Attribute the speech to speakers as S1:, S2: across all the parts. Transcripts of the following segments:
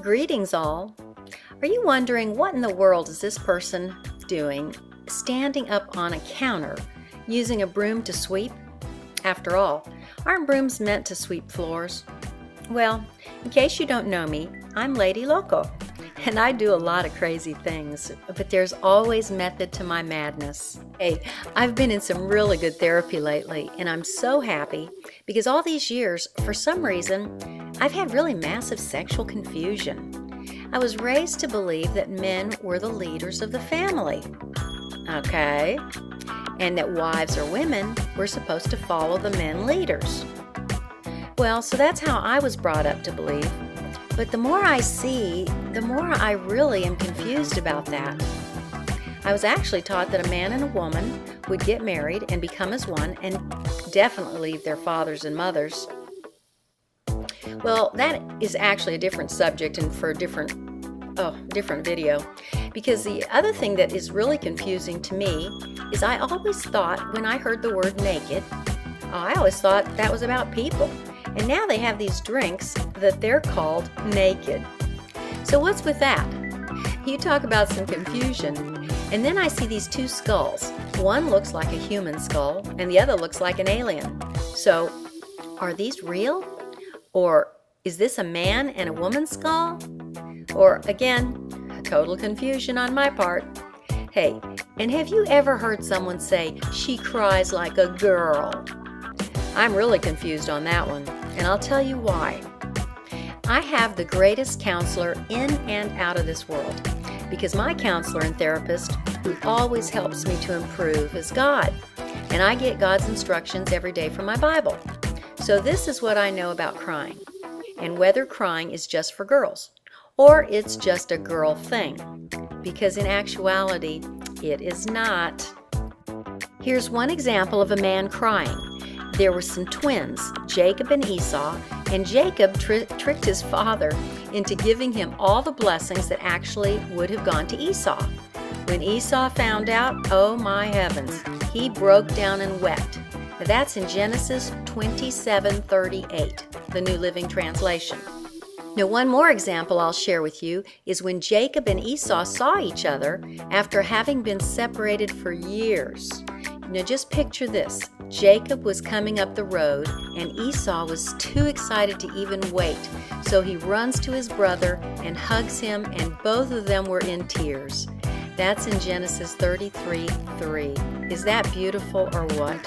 S1: Greetings all. Are you wondering what in the world is this person doing standing up on a counter using a broom to sweep? After all, aren't brooms meant to sweep floors? Well, in case you don't know me, I'm Lady Loco, and I do a lot of crazy things, but there's always method to my madness. Hey, I've been in some really good therapy lately, and I'm so happy because all these years, for some reason, I've had really massive sexual confusion. I was raised to believe that men were the leaders of the family, okay? And that wives or women were supposed to follow the men leaders. Well, so that's how I was brought up to believe. But the more I see, the more I really am confused about that. I was actually taught that a man and a woman would get married and become as one and definitely leave their fathers and mothers. Well, that is actually a different subject and for a different video. Because the other thing that is really confusing to me is I always thought when I heard the word naked, I always thought that was about people. And now they have these drinks that they're called naked. So what's with that? You talk about some confusion. And then I see these two skulls. One looks like a human skull and the other looks like an alien. So are these real? Or is this a man and a woman's skull? Or again, total confusion on my part. Hey, and have you ever heard someone say, she cries like a girl? I'm really confused on that one, and I'll tell you why. I have the greatest counselor in and out of this world, because my counselor and therapist, who always helps me to improve, is God, and I get God's instructions every day from my Bible. So this is what I know about crying, and whether crying is just for girls, or it's just a girl thing, because in actuality, it is not. Here's one example of a man crying. There were some twins, Jacob and Esau, and Jacob tricked his father into giving him all the blessings that actually would have gone to Esau. When Esau found out, oh my heavens, he broke down and wept. Now that's in Genesis 27:38, the New Living Translation. Now one more example I'll share with you is when Jacob and Esau saw each other after having been separated for years. Now just picture this. Jacob was coming up the road and Esau was too excited to even wait. So he runs to his brother and hugs him, and both of them were in tears. That's in Genesis 33:3. Is that beautiful or what?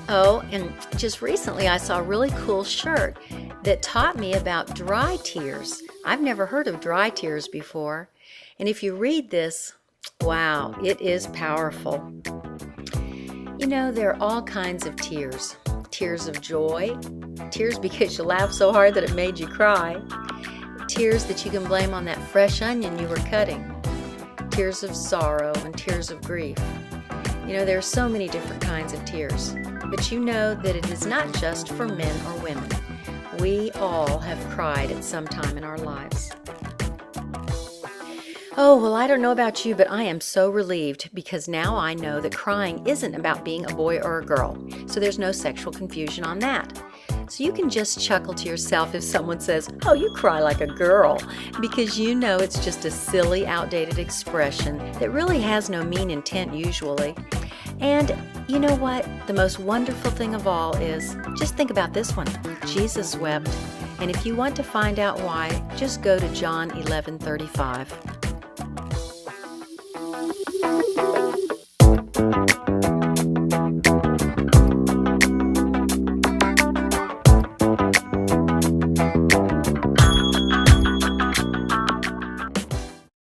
S1: Oh, and just recently I saw a really cool shirt that taught me about dry tears. I've never heard of dry tears before. And if you read this, wow, it is powerful. You know, there are all kinds of tears. Tears of joy, tears because you laughed so hard that it made you cry, tears that you can blame on that fresh onion you were cutting, tears of sorrow and tears of grief. You know, there are so many different kinds of tears, but you know that it is not just for men or women. We all have cried at some time in our lives. Oh, well, I don't know about you, but I am so relieved because now I know that crying isn't about being a boy or a girl, so there's no sexual confusion on that. So you can just chuckle to yourself if someone says, oh, you cry like a girl, because you know it's just a silly, outdated expression that really has no mean intent usually. And you know what? The most wonderful thing of all is, just think about this one. Jesus wept. And if you want to find out why, just go to John 11:35.